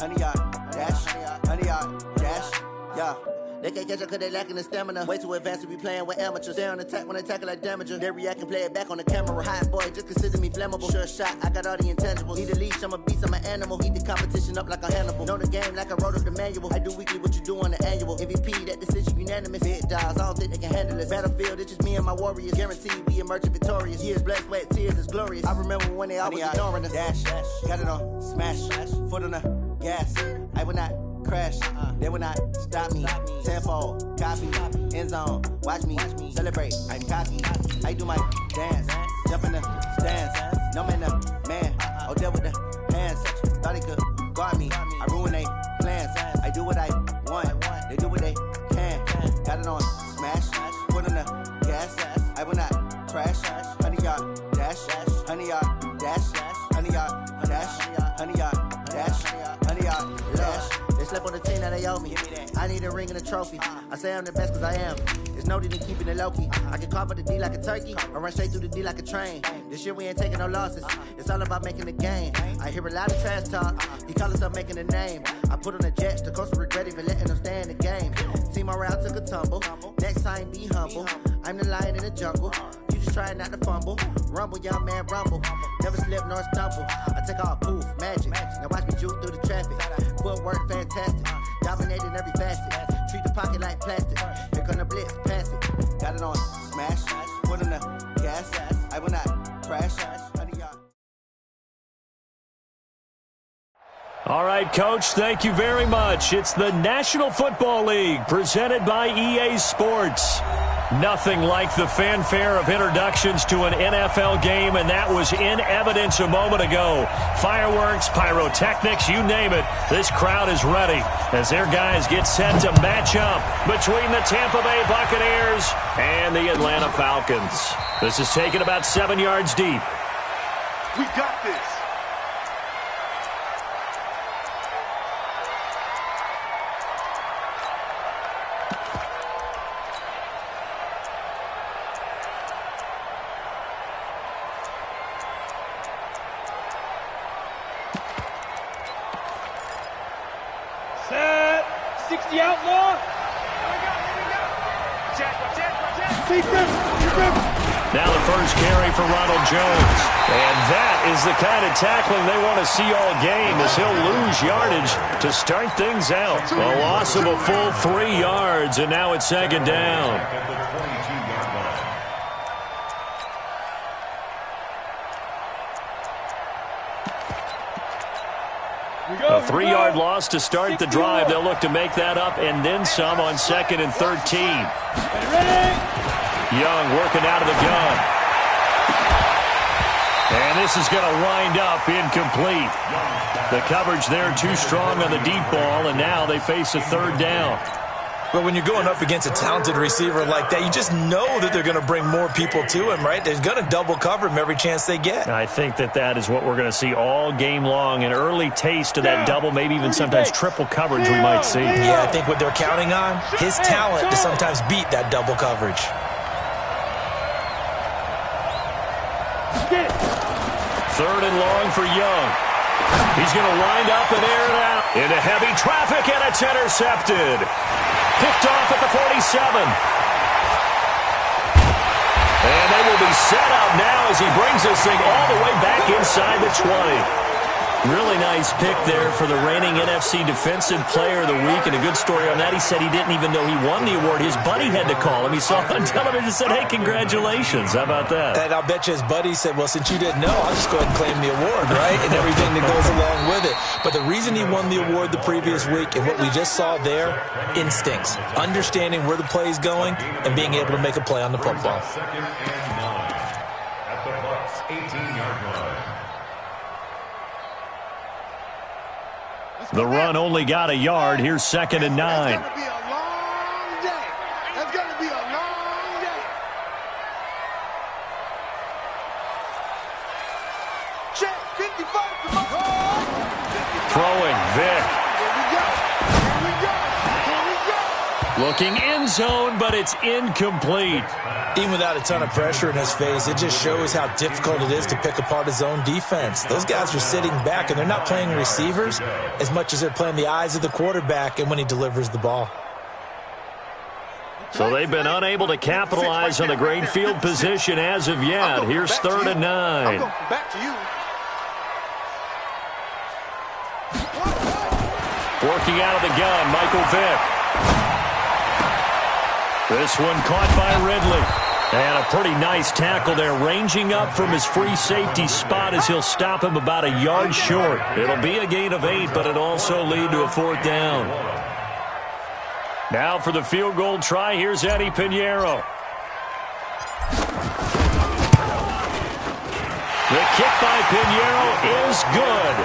100 yard dash, 100 yard dash, yeah. They can't catch up cause they lacking the stamina. Way too advanced to be playing with amateurs. Stay on attack when they tackle like damager. They react and play it back on the camera. Hot boy, just consider me flammable. Sure shot, I got all the intangibles. Need a leash, I'm a beast, I'm an animal. Eat the competition up like a Hannibal. Know the game like I wrote up the manual. I do weekly what you do on the annual. MVP, that decision unanimous. Big dogs, I don't think they can handle it. Battlefield, it's just me and my warriors. Guaranteed we emerging victorious. Years, blood, sweat, tears, it's glorious. I remember when they always ignoring us. Dash, got it on, smash, foot on the gas. I will not crash, they will not stop me. Tenfold, copy, end zone, watch me celebrate. I'm cocky, I do my dance, jump in the stands. No man, the man, oh there with the hands. Thought they could guard me, I ruin they plans. I do what I want, they do what they can. Got it on smash, foot on the gas. I will not crash. 100 yard dash, 100 yard dash, 100 yard dash, 100 yard dash, 100 yard dash. They slept on the team that they owe me. I need a ring and a trophy. I say I'm the best cause I am. It's noted in keeping it low-key. I can carve up the D like a turkey or run straight through the D like a train. This year we ain't taking no losses. It's all about making the game. I hear a lot of trash talk. He call himself making a name. I put on the Jets. The coach will regret even letting them stay in the game. Team morale took a tumble. Next time be humble. I'm the lion in the jungle. You just try not to fumble. Rumble, young man, rumble. Never slip nor stumble. I take off, poof, magic. Now watch me juke through the traffic. Footwork fantastic. Dominating every facet. Treat the pocket like plastic. Here come the blitz, pass it. Got it on smash. Foot on the gas. I will not crash. All right, Coach, thank you very much. It's the National Football League presented by EA Sports. Nothing like the fanfare of introductions to an NFL game, and that was in evidence a moment ago. Fireworks, pyrotechnics, you name it. This crowd is ready as their guys get set to match up between the Tampa Bay Buccaneers and the Atlanta Falcons. This is taken about 7 yards deep. We got this. Set. 60 outlaw. Now the first carry for Ronald Jones. And that is the kind of tackling they want to see all game, as he'll lose yardage to start things out. A loss of a full 3 yards, and now it's second down. A 3-yard loss to start the drive. They'll look to make that up and then some on 2nd and 13. Young working out of the gun. And this is going to wind up incomplete. The coverage there too strong on the deep ball, and now they face a 3rd down. But when you're going up against a talented receiver like that, you just know that they're going to bring more people to him, right? They're going to double cover him every chance they get. I think that is what we're going to see all game long. An early taste of that double, maybe even sometimes triple coverage we might see. Yeah, I think what they're counting on, his talent to sometimes beat that double coverage. 3rd and long for Young. He's going to wind up and air it out into heavy traffic, and it's intercepted. Picked off at the 47. And they will be set up now as he brings this thing all the way back inside the 20. Really nice pick there for the reigning NFC Defensive Player of the Week. And a good story on that, he said he didn't even know he won the award. His buddy had to call him. He saw it on television and said, hey, congratulations. How about that? And I'll bet you his buddy said, well, since you didn't know, I'll just go ahead and claim the award, right? And everything that goes along with it. But the reason he won the award the previous week and what we just saw there, instincts, understanding where the play is going and being able to make a play on the football. At the Bucs 18-yard line. The run only got a yard. Here's 2nd and 9. That's going to be a long day. That's going to be a long day. Check 55 to my God. Throwing, Vic. Here we go. Here we go. Here we go. Looking in zone, but it's incomplete. Even without a ton of pressure in his face, it just shows how difficult it is to pick apart his own defense. Those guys are sitting back, and they're not playing receivers as much as they're playing the eyes of the quarterback and when he delivers the ball. So they've been unable to capitalize on the great field position as of yet. Here's 3rd and 9. Back to you. Working out of the gun, Michael Vick. This one caught by Ridley. And a pretty nice tackle there, ranging up from his free safety spot as he'll stop him about a yard short. It'll be a gain of 8, but it'll also lead to a 4th down. Now for the field goal try, here's Eddie Pinheiro. The kick by Pinheiro is good.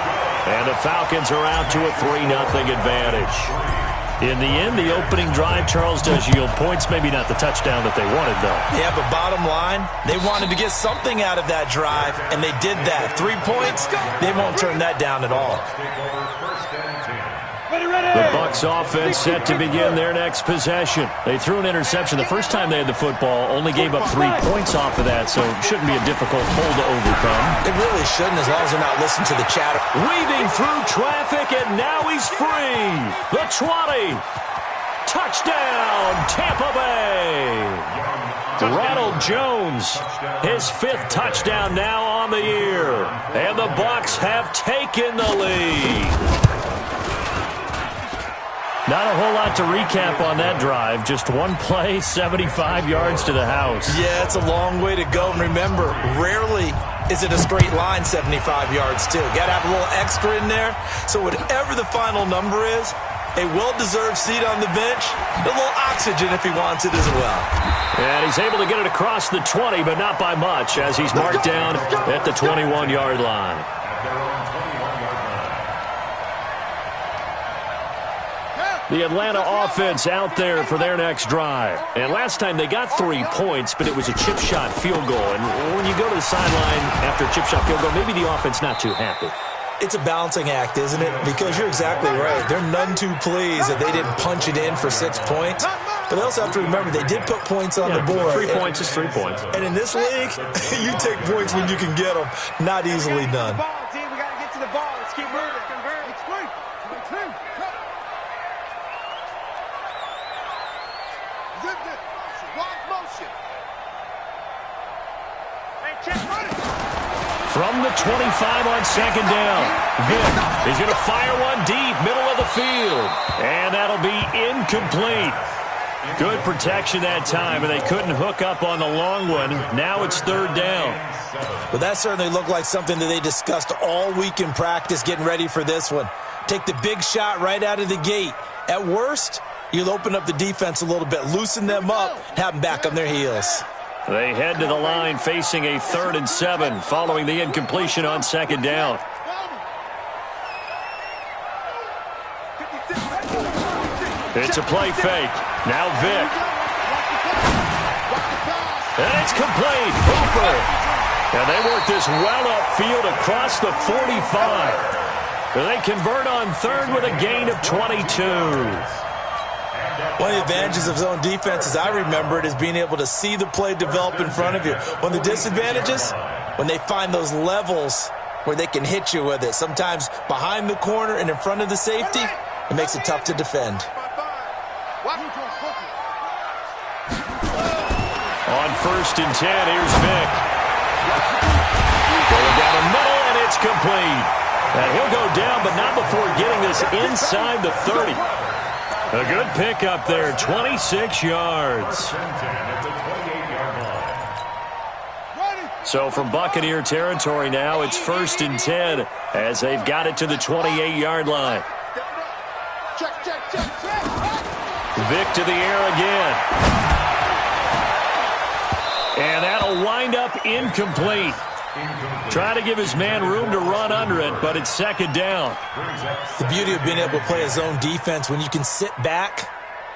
And the Falcons are out to a 3-0 advantage. In the end, the opening drive, Charles, does yield points. Maybe not the touchdown that they wanted, though. Yeah, but bottom line, they wanted to get something out of that drive, and they did that. 3 points, they won't turn that down at all. The Bucs offense set to begin their next possession. They threw an interception the first time they had the football, only gave up 3 points off of that, so it shouldn't be a difficult hole to overcome. It really shouldn't, as long as they're not listening to the chatter. Weaving through traffic, and now he's free. The 20. Touchdown, Tampa Bay. Ronald Jones, his 5th touchdown now on the year. And the Bucs have taken the lead. Not a whole lot to recap on that drive. Just one play, 75 yards to the house. Yeah, it's a long way to go. And remember, rarely is it a straight line 75 yards, too. Got to have a little extra in there. So whatever the final number is, a well-deserved seat on the bench, a little oxygen if he wants it as well. And he's able to get it across the 20, but not by much, as he's marked down at the 21-yard line. The Atlanta offense out there for their next drive. And last time they got 3 points, but it was a chip shot field goal. And when you go to the sideline after a chip shot field goal, maybe the offense not too happy. It's a balancing act, isn't it? Because you're exactly right. They're none too pleased that they didn't punch it in for 6 points. But they also have to remember they did put points on the board. 3 points is 3 points. And in this league, you take points when you can get them. Not easily done. We got to get to the ball. Let's keep moving. It's free. From the 25 on 2nd down, Vick is going to fire one deep, middle of the field. And that'll be incomplete. Good protection that time, and they couldn't hook up on the long one. Now it's 3rd down. Well, that certainly looked like something that they discussed all week in practice getting ready for this one. Take the big shot right out of the gate. At worst, you'll open up the defense a little bit, loosen them up, have them back on their heels. They head to the line facing a 3rd and 7 following the incompletion on 2nd down. It's a play fake. Now Vick. And it's complete. Hooper. And they work this well upfield across the 45. They convert on 3rd with a gain of 22. One of the advantages of zone defense, as I remember it, is being able to see the play develop in front of you. One of the disadvantages, when they find those levels where they can hit you with it, sometimes behind the corner and in front of the safety, it makes it tough to defend. On 1st and 10, here's Vick. Going down the middle, and it's complete. And he'll go down, but not before getting this inside the 30. A good pickup there, 26 yards. So from Buccaneer territory now, it's 1st and 10 as they've got it to the 28-yard line. Vick to the air again. And that'll wind up incomplete. Try to give his man room to run under it, but it's 2nd down. The beauty of being able to play a zone defense, when you can sit back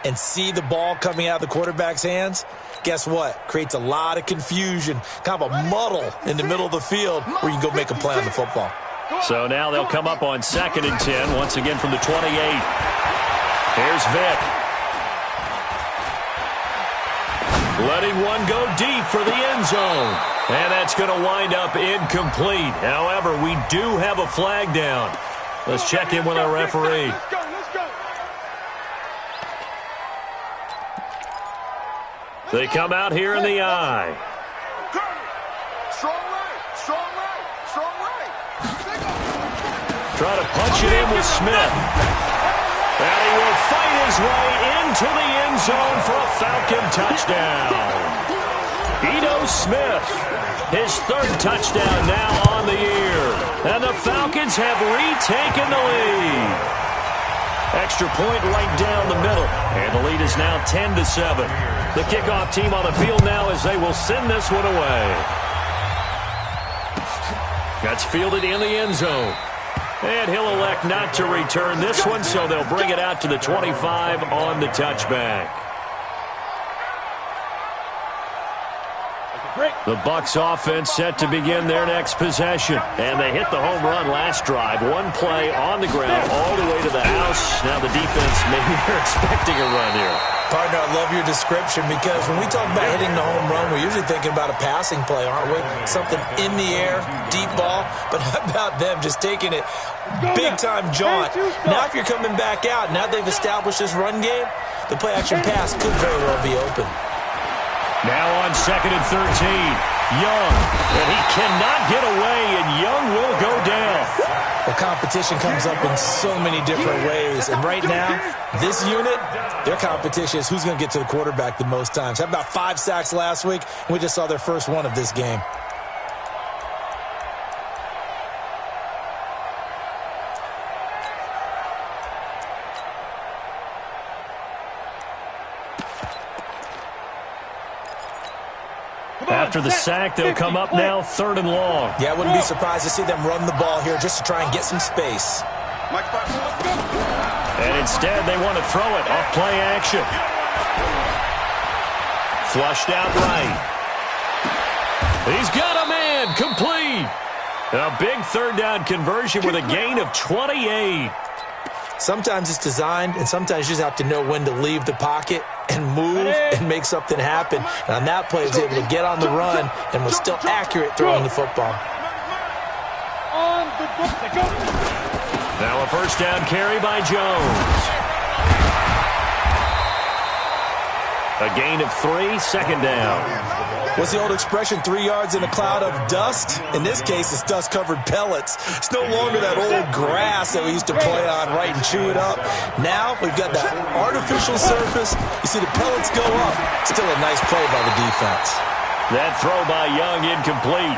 and see the ball coming out of the quarterback's hands, guess what? Creates a lot of confusion, kind of a muddle in the middle of the field where you can go make a play on the football. So now they'll come up on 2nd and 10, once again from the 28. Here's Vick. letting one go deep for the end zone. And that's going to wind up incomplete. However, we do have a flag down. Let's check in with our referee. Let's go. They come out here in the eye. Strong right. Try to punch it in with Smith. And he will fight his way into the end zone for a Falcon touchdown. Ito Smith, his third touchdown now on the year. And the Falcons have retaken the lead. Extra point right down the middle. And the lead is now 10-7. The kickoff team on the field now as they will send this one away. That's fielded in the end zone. And he'll elect not to return this one, so they'll bring it out to the 25 on the touchback. The Bucs offense set to begin their next possession. And they hit the home run last drive. One play on the ground all the way to the house. Now the defense, maybe they're expecting a run here. Partner, I love your description because when we talk about hitting the home run, we're usually thinking about a passing play, aren't we? Something in the air, deep ball. But how about them just taking it big-time jaunt? Now if you're coming back out, now they've established this run game, the play-action pass could very well be open. Now on 2nd and 13, Young. And he cannot get away, and Young will go down. The competition comes up in so many different ways. And right now, this unit, their competition is who's going to get to the quarterback the most times. Had about 5 sacks last week, and we just saw their first one of this game. After the sack, they'll come up now 3rd and long. Yeah, I wouldn't be surprised to see them run the ball here just to try and get some space. And instead, they want to throw it off play action. Flushed out right. He's got a man, complete. A big 3rd down conversion with a gain of 28. Sometimes it's designed, and sometimes you just have to know when to leave the pocket and move and make something happen. And on that play, he was able to get on the run and was still accurate throwing the football. Now a 1st down carry by Jones. A gain of 3, 2nd down. What's the old expression, 3 yards in a cloud of dust? In this case, it's dust-covered pellets. It's no longer that old grass that we used to play on, right, and chew it up. Now we've got that artificial surface. You see the pellets go up. Still a nice play by the defense. That throw by Young incomplete.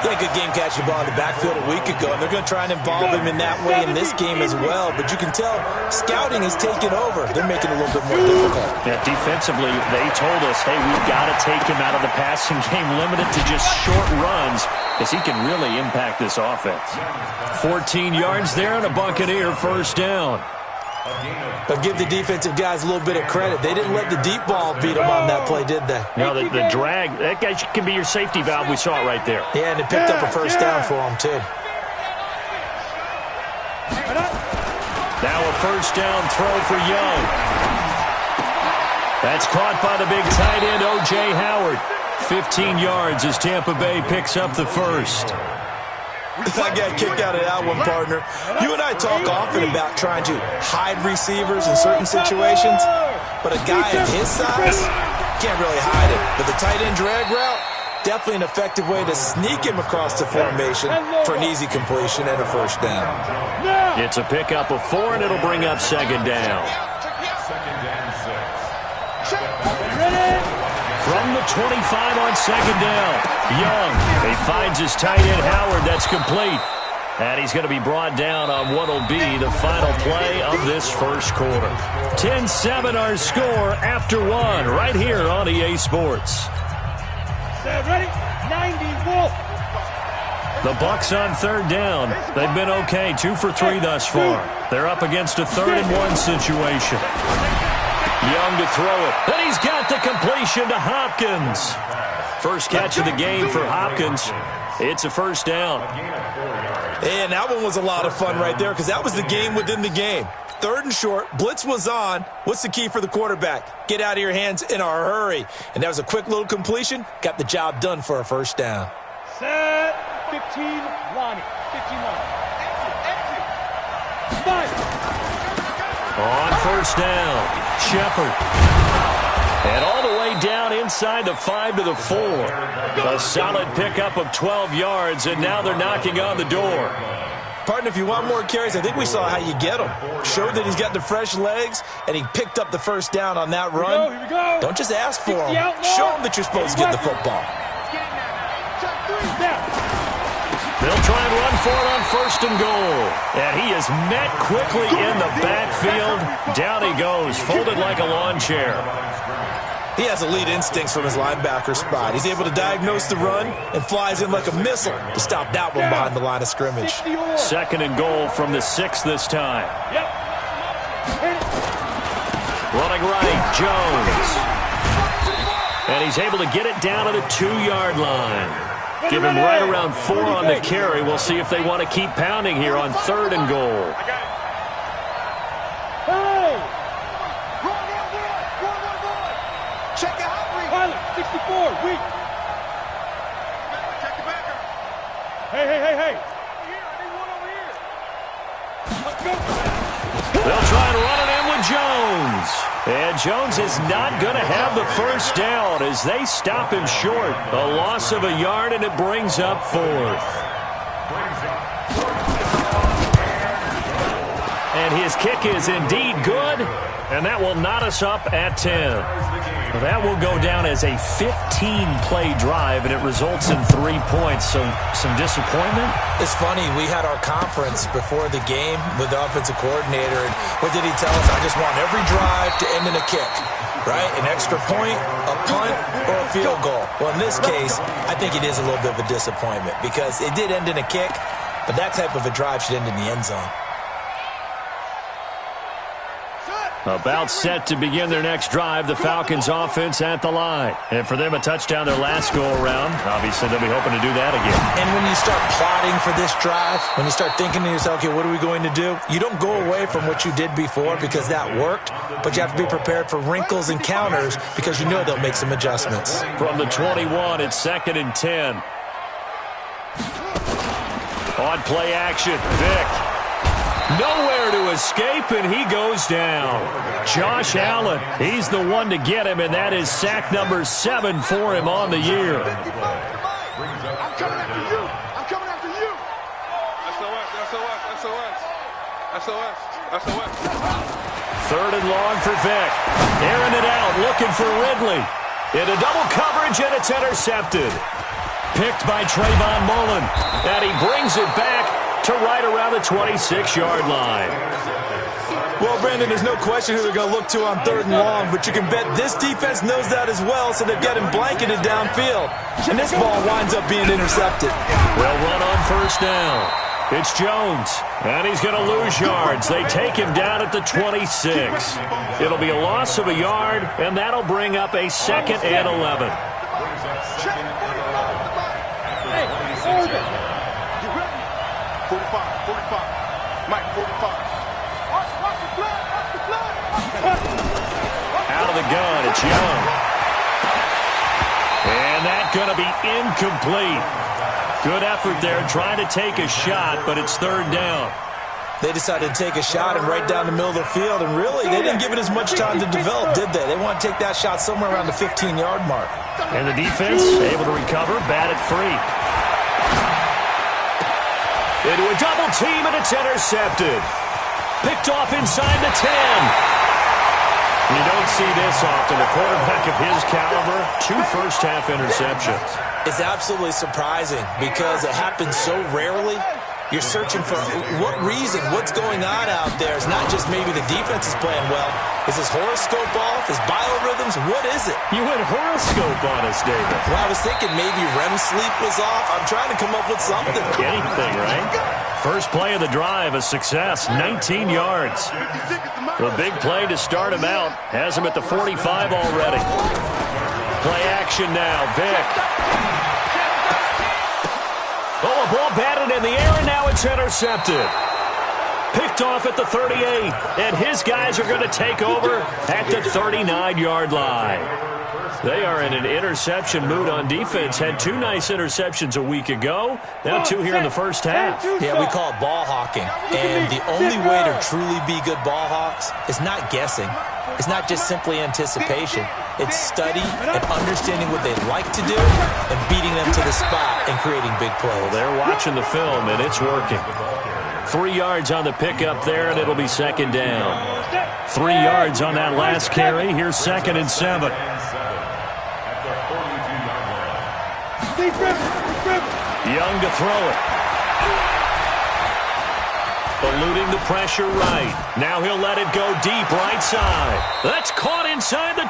They had a good game catching the ball in the backfield a week ago, and they're going to try and involve him in that way in this game as well. But you can tell scouting has taken over. They're making it a little bit more difficult. Yeah, defensively, they told us, hey, we've got to take him out of the passing game, limited to just short runs, because he can really impact this offense. 14 yards there and a Buccaneer 1st down. But give the defensive guys a little bit of credit. They didn't let the deep ball beat them on that play, did they? No, the drag, that guy can be your safety valve. We saw it right there. Yeah, and they picked up a 1st down for him, too. Now a 1st down throw for Young. That's caught by the big tight end, O.J. Howard. 15 yards as Tampa Bay picks up the 1st. I got kicked out of that one, partner. You and I talk often about trying to hide receivers in certain situations, but a guy of his size can't really hide it. But the tight end drag route, definitely an effective way to sneak him across the formation for an easy completion and a 1st down. It's a pickup of 4, and it'll bring up 2nd down. From the 25 on 2nd down, Young. He finds his tight end, Howard. That's complete. And he's going to be brought down on what will be the final play of this 1st quarter. 10-7 our score after 1 right here on EA Sports. Ready? 90 Wolf. The Bucs on 3rd down. They've been okay, 2 for 3 thus far. They're up against a 3rd and 1 situation. Young to throw it. And he's got the completion to Hopkins. First catch of the game for Hopkins. It's a 1st down. And that one was a lot of fun right there because that was the game within the game. 3rd and short. Blitz was on. What's the key for the quarterback? Get out of your hands in a hurry. And that was a quick little completion. Got the job done for a first down. Set. 15, Lonnie. 15, Lonnie. On first down, Shepard. And all the way down inside the 5 to the 4. A solid pickup of 12 yards, and now they're knocking on the door. Partner, if you want more carries, I think we saw how you get them. Showed that he's got the fresh legs, and he picked up the first down on that run. Here we go. Don't just ask for them. Show them that you're supposed to get the football. They'll try and run for it on 1st and goal. And he is met quickly in the backfield. Down he goes, folded like a lawn chair. He has elite instincts from his linebacker spot. He's able to diagnose the run and flies in like a missile to stop that one behind the line of scrimmage. 2nd and goal from the 6 this time. Running right, Jones. And he's able to get it down to the 2-yard line. Give him right around 4 on the carry. We'll see if they want to keep pounding here on 3rd and goal. Check it out, Reed. Pilot, 64, weak. Check the backer. Hey. Over here. I need one over here. Let's go. They'll try and run it in with Jones. And Jones is not going to have the first down as they stop him short. A loss of a yard, and it brings up 4th. And his kick is indeed good, and that will knot us up at 10. That will go down as a 15-play drive, and it results in 3 points. So some disappointment? It's funny, we had our conference before the game with the offensive coordinator, and what did he tell us? I just want every drive to end in a kick, right? An extra point, a punt, or a field goal. Well, in this case, I think it is a little bit of a disappointment because it did end in a kick, but that type of a drive should end in the end zone. About set to begin their next drive, the Falcons offense at the line. And for them, a touchdown their last go-around. Obviously, they'll be hoping to do that again. And when you start plotting for this drive, when you start thinking to yourself, okay, what are we going to do? You don't go away from what you did before because that worked, but you have to be prepared for wrinkles and counters because you know they'll make some adjustments. From the 21, it's 2nd and 10. On play action, Vick. Nowhere to escape, and he goes down. Josh Allen, he's the one to get him, and that is sack number 7 for him on the year. I'm coming after you. I'm coming after you. SOS. 3rd and long for Vick. Airing it out, looking for Ridley. Into double coverage, and it's intercepted. Picked by Trayvon Mullen, and he brings it back to right around the 26-yard line. Well, Brandon, there's no question who they're going to look to on 3rd and long, but you can bet this defense knows that as well, so they've got him blanketed downfield. And this ball winds up being intercepted. Well run on 1st down. It's Jones, and he's going to lose yards. They take him down at the 26. It'll be a loss of a yard, and that'll bring up a 2nd and 11. Hey, Oregon. 45. Mike, 45. Watch the blood. Out of the gun, it's Young. And that's going to be incomplete. Good effort there trying to take a shot, but it's 3rd down. They decided to take a shot and right down the middle of the field, and really, they didn't give it as much time to develop, did they? They want to take that shot somewhere around the 15-yard mark. And the defense able to recover, batted free. Into a double team, and it's intercepted. Picked off inside the 10. You don't see this often. A quarterback of his caliber, 2 first-half interceptions. It's absolutely surprising because it happens so rarely. You're searching for what reason, what's going on out there. It's not just maybe the defense is playing well. Is his horoscope off? His biorhythms? What is it? You went horoscope on us, David. Well, I was thinking maybe REM sleep was off. I'm trying to come up with something. Anything, right? First play of the drive, a success, 19 yards. The big play to start him out. Has him at the 45 already. Play action now, Vick. Oh, a ball batted in the air, and now it's intercepted. Picked picked off at the 38, and his guys are going to take over at the 39-yard line. They are in an interception mood on defense. Had 2 nice interceptions a week ago. Now 2 here in the first half. Yeah, we call it ball hawking. And the only way to truly be good ball hawks is not guessing. It's not just simply anticipation. It's study and understanding what they'd like to do and beating them to the spot and creating big plays. Well, they're watching the film, and it's working. 3 yards on the pickup there, and it'll be second down. 3 yards on that last carry. Here's 2nd and 7. Young to throw it. Eluding the pressure right. Now he'll let it go deep right side. That's caught inside the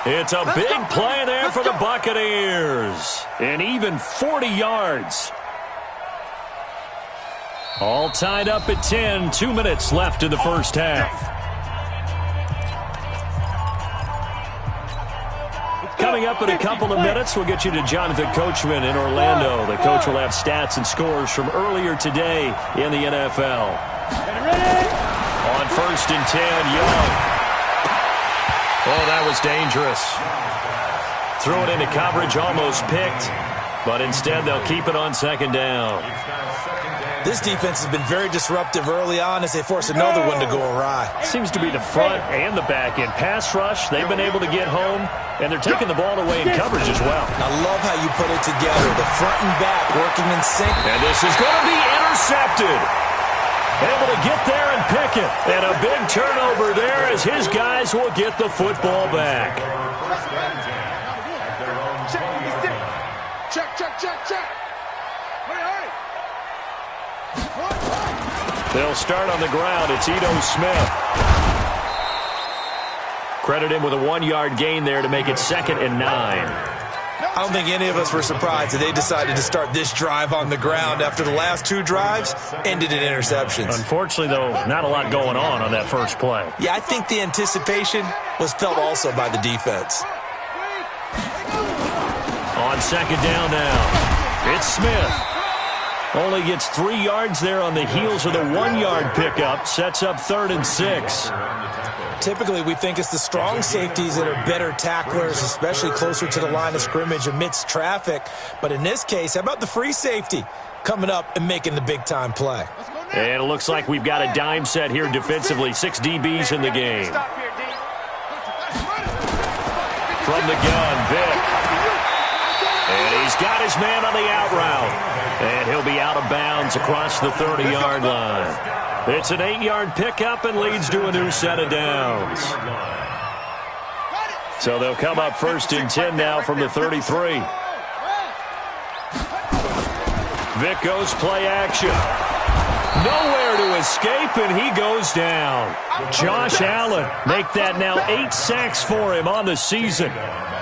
20. It's a big play there for the Buccaneers. And even 40 yards. All tied up at 10. 2 minutes left in the first half. Coming up in a couple of minutes, we'll get you to Jonathan Coachman in Orlando. The coach will have stats and scores from earlier today in the NFL. On 1st and 10, Young. Oh, that was dangerous. Threw it into coverage, almost picked, but instead they'll keep it on 2nd down. This defense has been very disruptive early on as they force another one to go awry. Seems to be the front and the back end. Pass rush, they've been able to get home, and they're taking the ball away in coverage as well. I love how you put it together. The front and back working in sync. And this is going to be intercepted. Able to get there and pick it. And a big turnover there as his guys will get the football back. Check. Hurry. They'll start on the ground. It's Ito Smith. Credit him with a 1-yard gain there to make it 2nd and 9. I don't think any of us were surprised that they decided to start this drive on the ground after the last 2 drives ended in interceptions. Unfortunately, though, not a lot going on that first play. Yeah, I think the anticipation was felt also by the defense. On 2nd down now, it's Smith. Only gets 3 yards there on the heels of the 1-yard pickup. Sets up 3rd and 6. Typically, we think it's the strong safeties that are better tacklers, especially closer to the line of scrimmage amidst traffic. But in this case, how about the free safety coming up and making the big-time play? And it looks like we've got a dime set here defensively. 6 DBs in the game. From the gun, Vic. And he's got his man on the out route. And he'll be out of bounds across the 30-yard line. It's an 8-yard pickup and leads to a new set of downs. So they'll come up 1st and 10 now from the 33. Vic goes play action. Nowhere to escape, and he goes down. Josh Allen make that now 8 sacks for him on the season.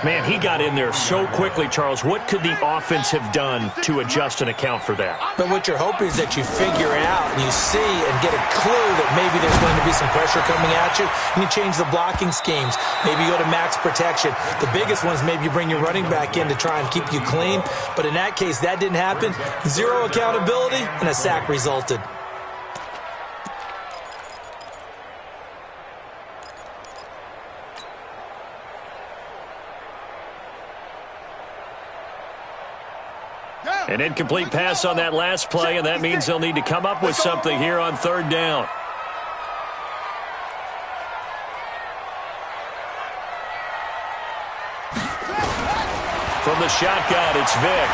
Man, he got in there so quickly, Charles. What could the offense have done to adjust and account for that? But what you're hoping is that you figure out and you see and get a clue that maybe there's going to be some pressure coming at you, and you change the blocking schemes. Maybe you go to max protection. The biggest one is maybe you bring your running back in to try and keep you clean. But in that case, that didn't happen. 0 accountability, and a sack resulted. An incomplete pass on that last play, and that means they'll need to come up with something here on 3rd down. From the shotgun, it's Vic.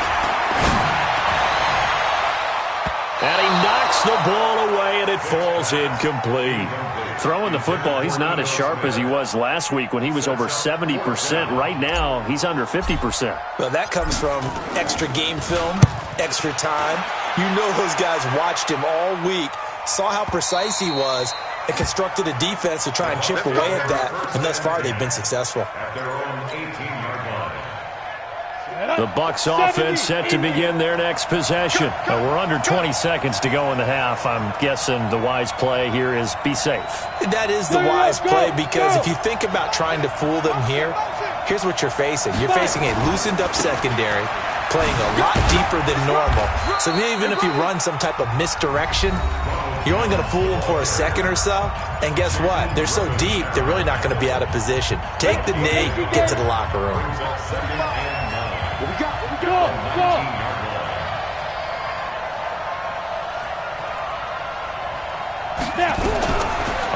And he knocks the ball away, and it falls incomplete. Throwing the football, he's not as sharp as he was last week when he was over 70%. Right now, he's under 50%. Well, that comes from extra game film, extra time. You know those guys watched him all week, saw how precise he was, and constructed a defense to try and chip away at that. And thus far, they've been successful. The Bucs offense set to begin their next possession. We're under 20 seconds to go in the half. I'm guessing the wise play here is be safe. That is the wise play, because if you think about trying to fool them here, here's what you're facing. You're facing a loosened up secondary, playing a lot deeper than normal. So even if you run some type of misdirection, You're only going to fool them for a second or so, and guess what? They're so deep, they're really not going to be out of position. Take the knee, get to the locker room.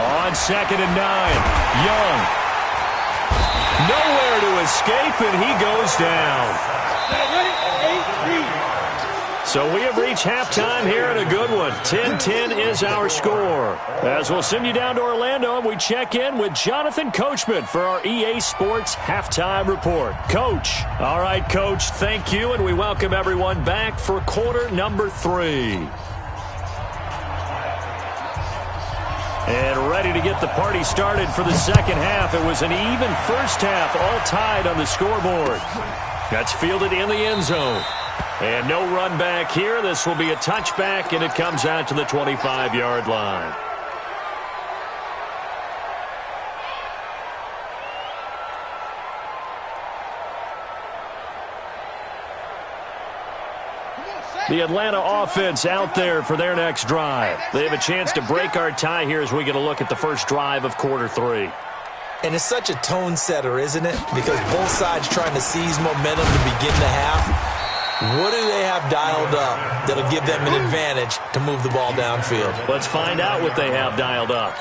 On 2nd and 9, Young. Nowhere to escape, and he goes down. So we have reached halftime here in a good one. 10-10 is our score. As we'll send you down to Orlando, and we check in with Jonathan Coachman for our EA Sports Halftime Report. Coach. All right, Coach, thank you, and we welcome everyone back for quarter number 3. And ready to get the party started for the second half. It was an even first half, all tied on the scoreboard. That's fielded in the end zone. And no run back here. This will be a touchback, and it comes out to the 25-yard line. The Atlanta offense out there for their next drive. They have a chance to break our tie here as we get a look at the first drive of quarter 3. And it's such a tone setter, isn't it? Because both sides trying to seize momentum to begin the half. What do they have dialed up that'll give them an advantage to move the ball downfield? Let's find out what they have dialed up.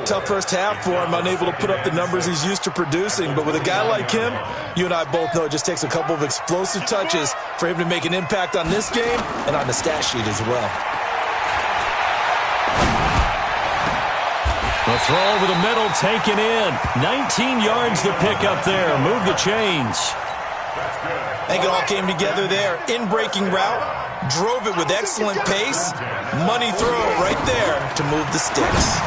Tough first half for him, unable to put up the numbers he's used to producing. But with a guy like him, you and I both know it just takes a couple of explosive touches for him to make an impact on this game and on the stat sheet as well. The throw over the middle taken in. 19 yards to pick up there. Move the chains. I think it all came together there. In-breaking route, drove it with excellent pace. Money throw right there to move the sticks.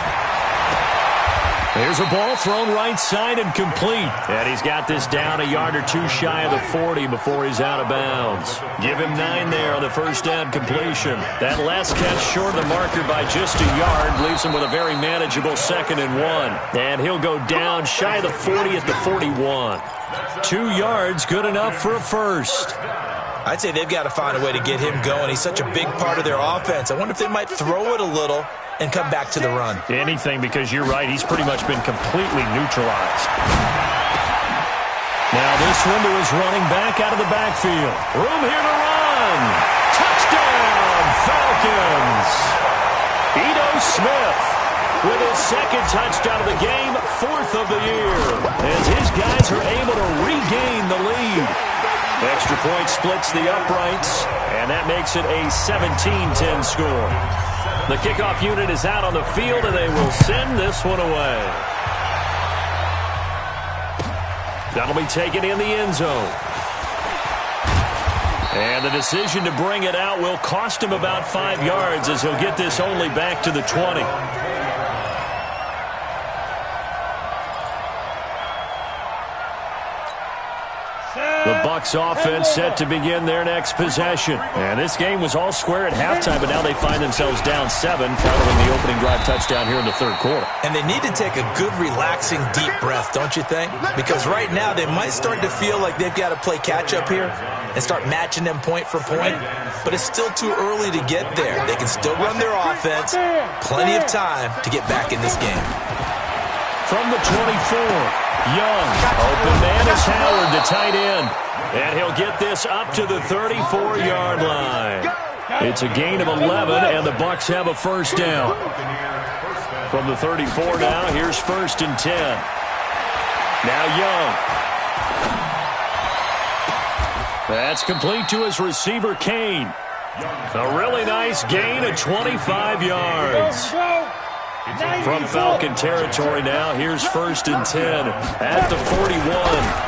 There's a ball thrown right side and complete. And he's got this down a yard or two shy of the 40 before he's out of bounds. Give him 9 there on the first down completion. That last catch short of the marker by just a yard leaves him with a very manageable 2nd and 1. And he'll go down shy of the 40 at the 41. 2 yards, good enough for a first. I'd say they've got to find a way to get him going. He's such a big part of their offense. I wonder if they might throw it a little and come back to the run. Anything, because you're right, he's pretty much been completely neutralized. Now this one to his running back out of the backfield. Room here to run. Touchdown, Falcons. Ito Smith with his 2nd touchdown of the game, 4th of the year, as his guys are able to regain the lead. Extra point splits the uprights, and that makes it a 17-10 score. The kickoff unit is out on the field, and they will send this one away. That'll be taken in the end zone. And the decision to bring it out will cost him about 5 yards, as he'll get this only back to the 20. The Bucs offense set to begin their next possession. And this game was all square at halftime, but now they find themselves down 7 following the opening drive touchdown here in the 3rd quarter. And they need to take a good, relaxing, deep breath, don't you think? Because right now they might start to feel like they've got to play catch-up here and start matching them point for point. But it's still too early to get there. They can still run their offense. Plenty of time to get back in this game. From the 24. Young, open man is Howard, the tight end. And he'll get this up to the 34-yard line. It's a gain of 11, and the Bucs have a first down. From the 34 now, here's 1st and 10. Now Young. That's complete to his receiver, Kane. A really nice gain of 25 yards. From Falcon territory now, here's 1st and 10 at the 41.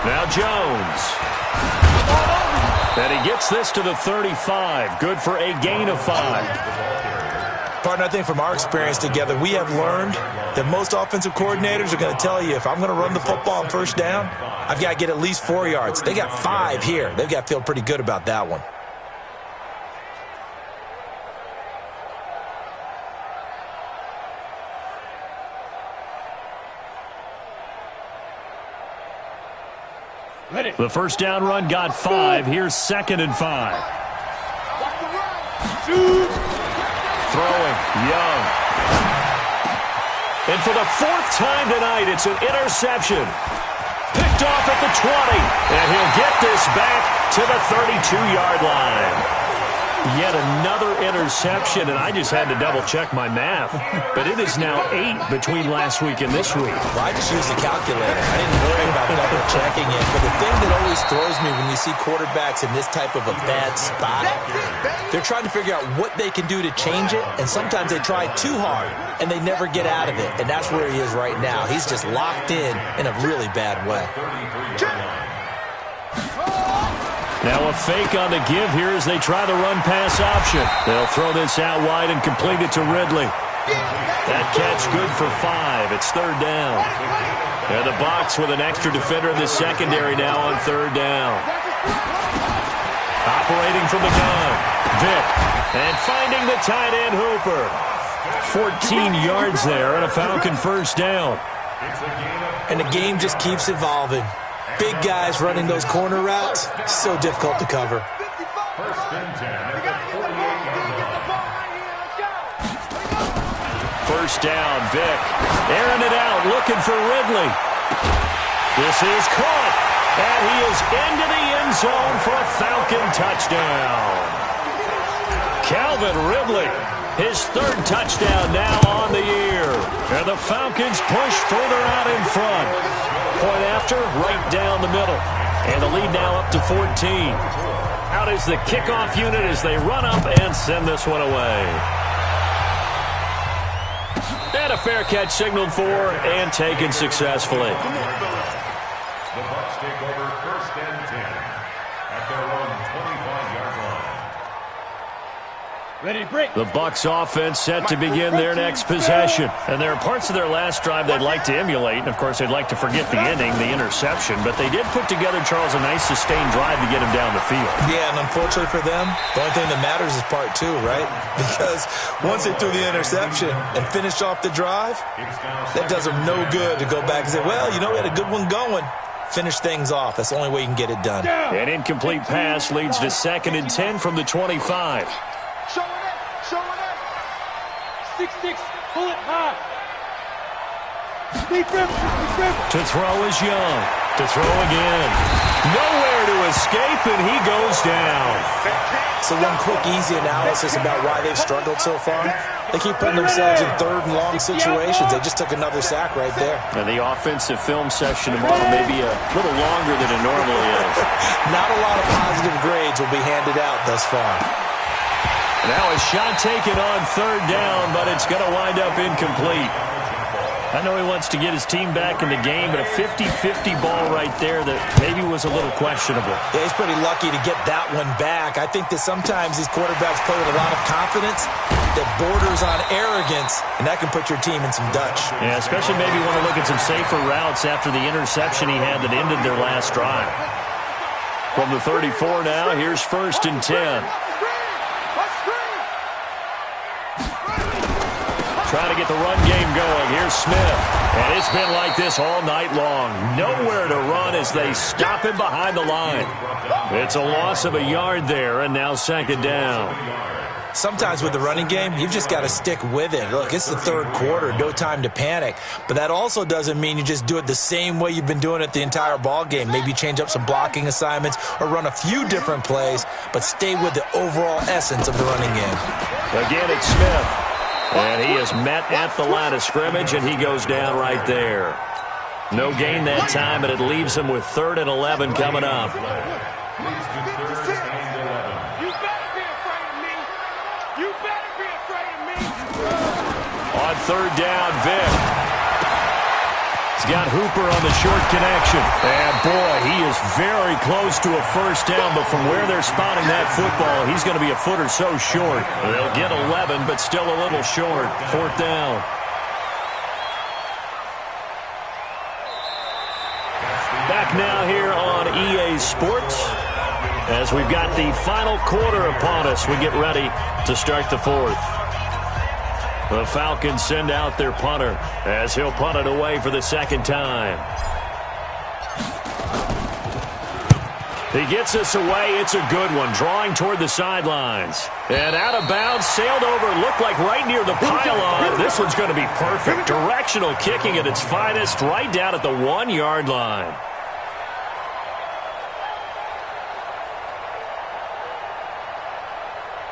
Now Jones. And he gets this to the 35. Good for a gain of 5. Partner, I think from our experience together, we have learned that most offensive coordinators are going to tell you, if I'm going to run the football on first down, I've got to get at least 4 yards. They got 5 here. They've got to feel pretty good about that one. The first down run got 5. Here's 2nd and 5. Throwing. Young. And for the fourth time tonight, it's an interception. Picked off at the 20. And he'll get this back to the 32-yard line. Yet another interception, and I just had to double-check my math. But it is now 8 between last week and this week. Well, I just used the calculator. I didn't worry about double-checking it. But the thing that always throws me when you see quarterbacks in this type of a bad spot, they're trying to figure out what they can do to change it, and sometimes they try too hard, and they never get out of it. And that's where he is right now. He's just locked in a really bad way. Now a fake on the give here as they try the run-pass option. They'll throw this out wide and complete it to Ridley. That catch good for 5. It's third down. And the box with an extra defender in the secondary now on third down. Operating from the gun, Vick. And finding the tight end Hooper. 14 yards there and a Falcon first down. And the game just keeps evolving. Big guys running those corner routes, so difficult to cover. First down, Vick. Airing it out, looking for Ridley. This is caught, and he is into the end zone for a Falcon touchdown. Calvin Ridley, his third touchdown now on the year. And the Falcons push further out in front. Point after, right down the middle. And the lead now up to 14. Out is the kickoff unit as they run up and send this one away. And a fair catch signaled for and taken successfully. The Bucs take over first and 10 at their own 25-yard line. Ready to break. The Bucs offense set to begin their next possession. And there are parts of their last drive they'd like to emulate. And, of course, they'd like to forget the ending, the interception. But they did put together, Charles, a nice sustained drive to get him down the field. Yeah, and unfortunately for them, the only thing that matters is part 2, right? Because once they threw the interception and finished off the drive, that does them no good to go back and say, well, you know, we had a good one going. Finish things off. That's the only way you can get it done. An incomplete pass leads to 2nd and 10 from the 25. Show it up. 6-6, pull it high. Deep rim. To throw is Young. To throw again. Nowhere to escape, and he goes down. So one quick, easy analysis about why they've struggled so far. They keep putting themselves in third and long situations. They just took another sack right there. And the offensive film session tomorrow may be a little longer than it normally is. Not a lot of positive grades will be handed out thus far. Now a shot taken on third down, but it's going to wind up incomplete. I know he wants to get his team back in the game, but a 50-50 ball right there that maybe was a little questionable. Yeah, he's pretty lucky to get that one back. I think that sometimes these quarterbacks play with a lot of confidence that borders on arrogance, and that can put your team in some Dutch. Yeah, especially maybe want to look at some safer routes after the interception he had that ended their last drive. From the 34 now, here's 1st and 10. Trying to get the run game going. Here's Smith. And it's been like this all night long. Nowhere to run as they stop him behind the line. It's a loss of a yard there, and now 2nd down. Sometimes with the running game, you've just got to stick with it. Look, it's the third quarter, no time to panic. But that also doesn't mean you just do it the same way you've been doing it the entire ball game. Maybe change up some blocking assignments or run a few different plays, but stay with the overall essence of the running game. Again, it's Smith. And he is met at the line of scrimmage, and he goes down right there. No gain that time, but it leaves him with 3rd and 11 coming up. You better be afraid of me. You better be afraid of me. On third down, Vick. He's got Hooper on the short connection. And, boy, he is very close to a first down, but from where they're spotting that football, he's going to be a foot or so short. They'll get 11, but still a little short. 4th down. Back now here on EA Sports as we've got the final quarter upon us. We get ready to start the 4th. The Falcons send out their punter as he'll punt it away for the 2nd time. He gets us away. It's a good one, drawing toward the sidelines. And out of bounds, sailed over, looked like right near the pylon. This one's going to be perfect. Directional kicking at its finest, right down at the 1-yard line.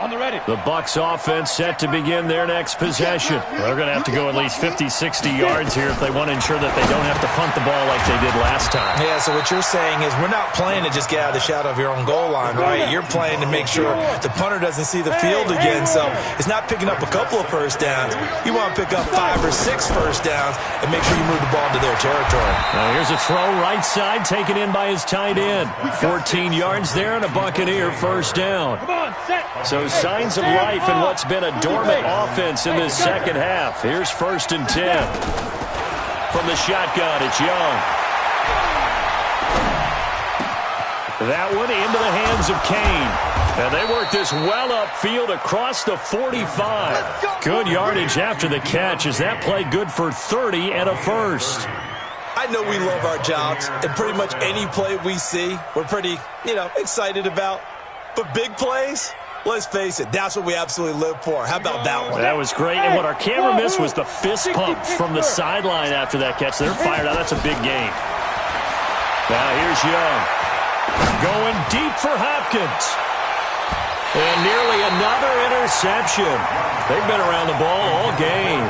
On the ready. The Bucs offense set to begin their next possession. They're going to have to go at least 50, 60 yards here if they want to ensure that they don't have to punt the ball like they did last time. Yeah, so what you're saying is we're not playing to just get out of the shadow of your own goal line, right? You're playing to make sure the punter doesn't see the field again. So it's not picking up a couple of first downs. You want to pick up 5 or 6 first downs and make sure you move the ball into their territory. Now here's a throw right side taken in by his tight end. 14 yards there and a Buccaneer first down. Come on, set. So signs of life in what's been a dormant offense in this second half. Here's 1st and 10. From the shotgun, it's Young. That one into the hands of Kane. And they work this well upfield across the 45. Good yardage after the catch as that play good for 30 and a first. I know we love our jobs, and pretty much any play we see, we're pretty, excited about. But big plays, let's face it, that's what we absolutely live for. How about that one? That was great. And what our camera missed was the fist pump from the sideline after that catch. They're fired out. That's a big gain. Now here's Young. Going deep for Hopkins. And nearly another interception. They've been around the ball all game.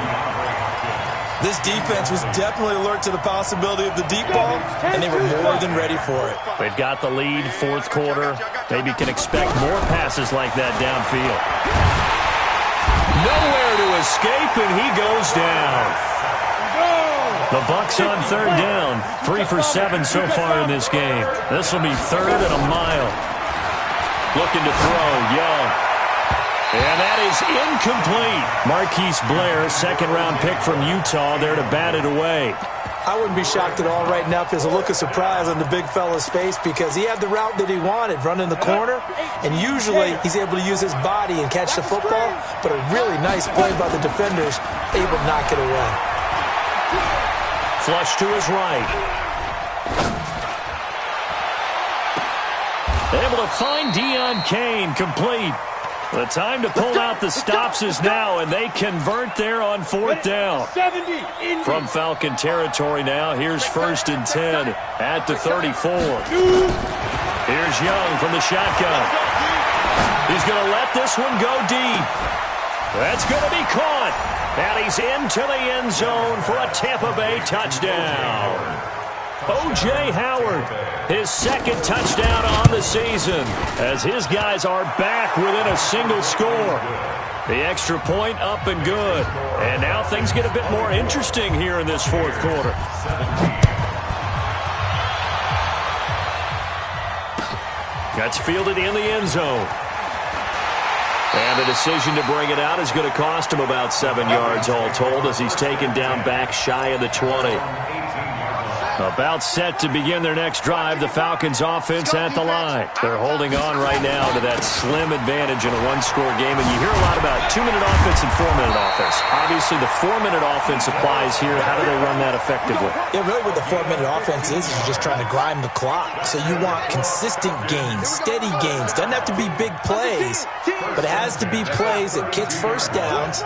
This defense was definitely alert to the possibility of the deep ball, and they were more than ready for it. They've got the lead, 4th quarter. Maybe can expect more passes like that downfield. Nowhere to escape, and he goes down. The Bucs on 3rd down. 3 for 7 so far in this game. This will be 3rd and a mile. Looking to throw, Young. And that is incomplete. Marquise Blair, 2nd-round pick from Utah, there to bat it away. I wouldn't be shocked at all right now if there's a look of surprise on the big fella's face because he had the route that he wanted, running the corner, and usually he's able to use his body and catch the football, but a really nice play by the defenders, able to knock it away. Flush to his right. Able to find Deion Kane, complete. The time to pull out the stops is now, and they convert there on 4th down. From Falcon territory now, here's 1st and 10 at the 34. Here's Young from the shotgun. He's going to let this one go deep. That's going to be caught. And he's into the end zone for a Tampa Bay touchdown. O.J. Howard, his 2nd touchdown on the season, as his guys are back within a single score. The extra point up and good. And now things get a bit more interesting here in this 4th quarter. That's fielded in the end zone. And the decision to bring it out is going to cost him about 7 yards all told as he's taken down back shy of the 20. About set to begin their next drive, the Falcons offense at the line. They're holding on right now to that slim advantage in a 1-score game, and you hear a lot about 2-minute offense and 4-minute offense. Obviously, the 4-minute offense applies here. How do they run that effectively? Yeah, really what the 4-minute offense is you're just trying to grind the clock. So you want consistent gains, steady gains. Doesn't have to be big plays, but it has to be plays that gets first downs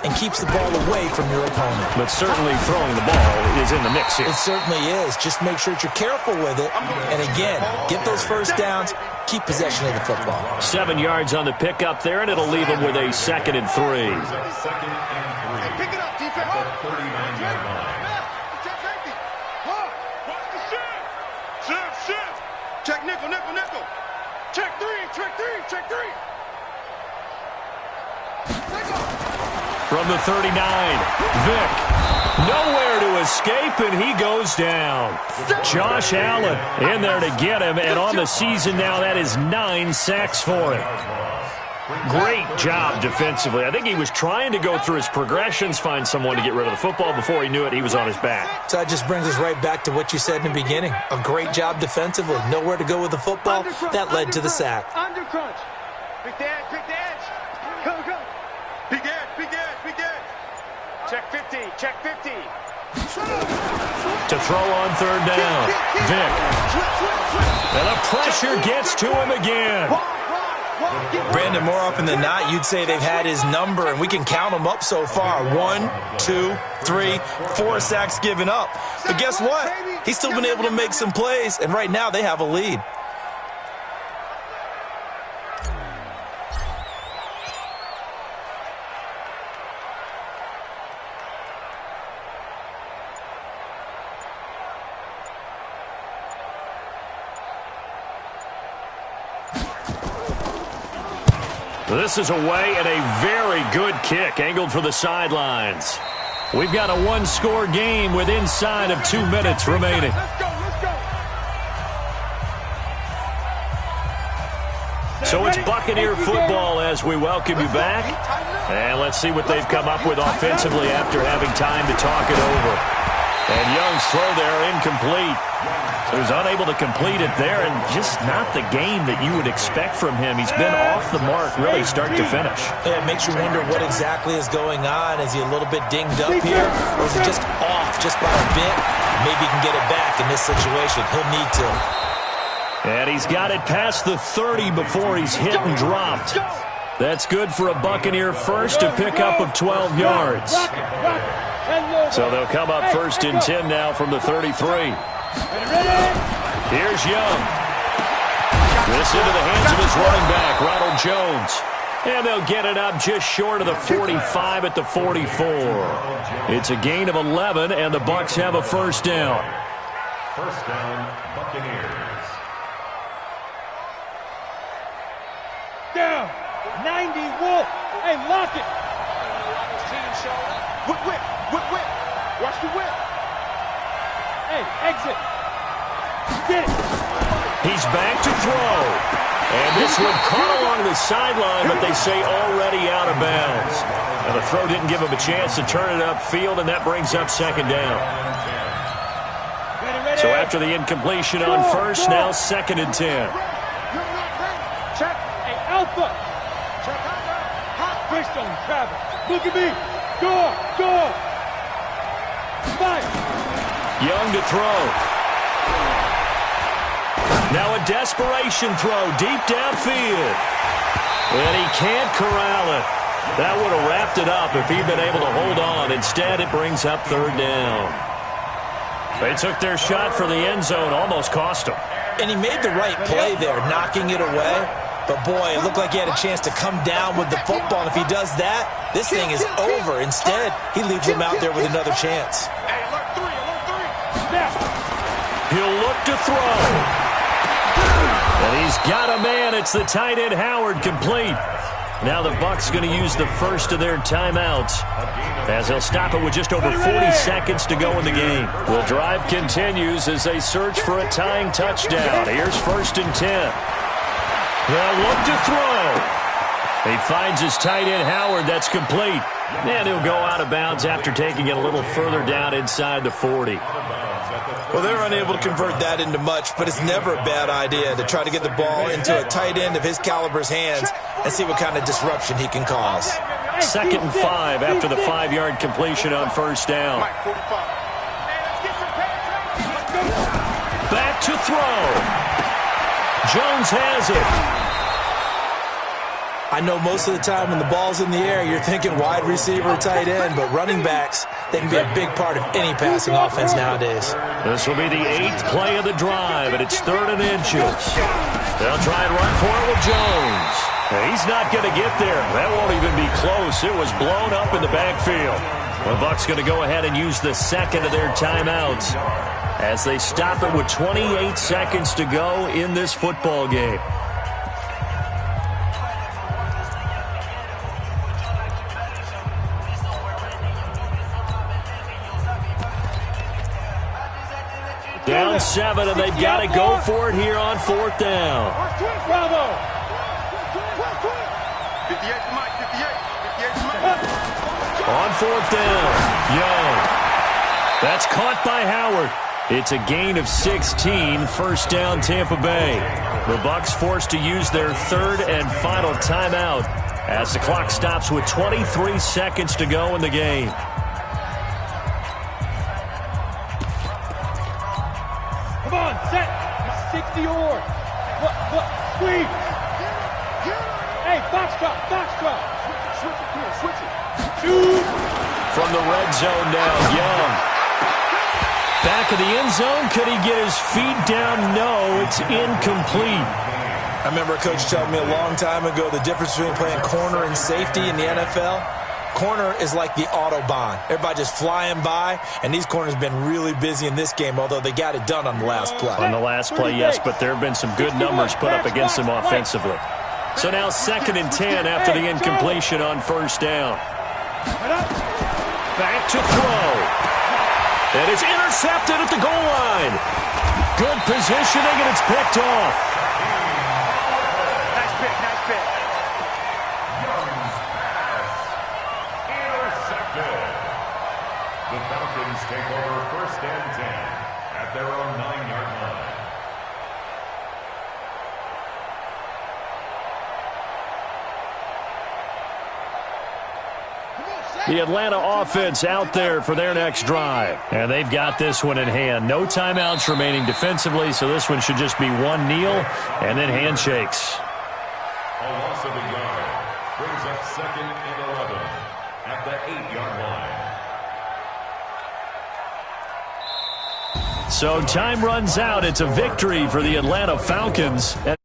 and keeps the ball away from your opponent. But certainly throwing the ball is in the mix here. It certainly is. Just make sure that you're careful with it. And again, get those first downs, keep possession of the football. 7 yards on the pickup there, and it'll leave them with a 2nd and 3. Pick it up, defense. 39-yard line. Shift. Check nickel. Check three. From the 39, Vick. Nowhere to escape, and he goes down. Josh Allen in there to get him, and on the season now, that is 9 sacks for him. Great job defensively. I think he was trying to go through his progressions, find someone to get rid of the football. Before he knew it, he was on his back. So that just brings us right back to what you said in the beginning. A great job defensively. Nowhere to go with the football. That led to the sack. Under crunch. Big edge. Go. Big edge. Check 50. To throw on third down. Vick. And the pressure gets to him again. Brandon, more often than not, you'd say they've had his number, and we can count them up so far. 1, 2, 3, 4 sacks given up. But guess what? He's still been able to make some plays, and right now they have a lead. This is away and a very good kick angled for the sidelines. We've got a one-score game with inside of 2 minutes remaining. So it's Buccaneer football as we welcome you back. And let's see what they've come up with offensively after having time to talk it over. And Young's throw there incomplete. So he's unable to complete it there, and just not the game that you would expect from him. He's been off the mark really start to finish. Yeah, it makes you wonder what exactly is going on. Is he a little bit dinged up here, or is he just off just by a bit? Maybe he can get it back in this situation. He'll need to. And he's got it past the 30 before he's hit and dropped. That's good for a Buccaneer first, a pickup of 12 yards. So they'll come up first and 10 now from the 33. Here's Young. This into the hands of his running back, Ronald Jones. And they'll get it up just short of the 45 at the 44. It's a gain of 11, and the Bucs have a first down. First down, Buccaneers. Down. 90 Wolf. Hey, lock it. Whip. Watch the whip. Hey, exit. Get it. He's back to throw. And this one caught along the sideline, but they say already out of bounds. And the throw didn't give him a chance to turn it upfield, and that brings up second down. So after the incompletion on first, now second and 10. Check. Hey, Alpha. Twist on Travis. Look at me. Go. Fire. Young to throw. Now a desperation throw deep downfield. And he can't corral it. That would have wrapped it up if he'd been able to hold on. Instead, it brings up third down. They took their shot for the end zone, almost cost him. And he made the right play there, knocking it away. But, boy, it looked like he had a chance to come down with the football. And if he does that, this thing is over. Instead, he leaves him out there with another chance. He'll look to throw. And he's got a man. It's the tight end Howard complete. Now the Bucs going to use the first of their timeouts as they'll stop it with just over 40 seconds to go in the game. The drive continues as they search for a tying touchdown. Here's first and 10. They'll look to throw. He finds his tight end Howard. That's complete. And he'll go out of bounds after taking it a little further down inside the 40. Well, they're unable to convert that into much, but it's never a bad idea to try to get the ball into a tight end of his caliber's hands and see what kind of disruption he can cause. Second and 5 after the 5-yard completion on first down. Back to throw. Jones has it. I know most of the time when the ball's in the air, you're thinking wide receiver, tight end, but running backs, they can be a big part of any passing offense nowadays. This will be the 8th play of the drive, and it's 3rd and inches. They'll try and run for it with Jones. He's not going to get there. That won't even be close. It was blown up in the backfield. The Bucs going to go ahead and use the second of their timeouts as they stop it with 28 seconds to go in this football game. Down 7, and they've got to go for it here on 4th down. Bravo. On 4th down, Young. That's caught by Howard. It's a gain of 16, first down Tampa Bay. The Bucs forced to use their 3rd and final timeout as the clock stops with 23 seconds to go in the game. the award. What? Squeeze. Hey, box drop. Switch it. Shoot. From the red zone now, Young. Back of the end zone. Could he get his feet down? No, it's incomplete. I remember a coach telling me a long time ago the difference between playing corner and safety in the NFL. Corner is like the Autobahn. Everybody just flying by, and these corners have been really busy in this game, although they got it done on the last play. On the last play, yes, but there have been some good numbers put up against them offensively. So now 2nd and 10 after the incompletion on first down. Back to throw. And it's intercepted at the goal line. Good positioning, and it's picked off. Nice pick. Young's pass. Intercepted. The Falcons take over 1st and 10 at their own 9-yard line. The Atlanta offense out there for their next drive. And they've got this one in hand. No timeouts remaining defensively, so this one should just be one kneel and then handshakes. A loss of a yard brings up 2nd and 11 at the 8-yard line. So time runs out. It's a victory for the Atlanta Falcons. And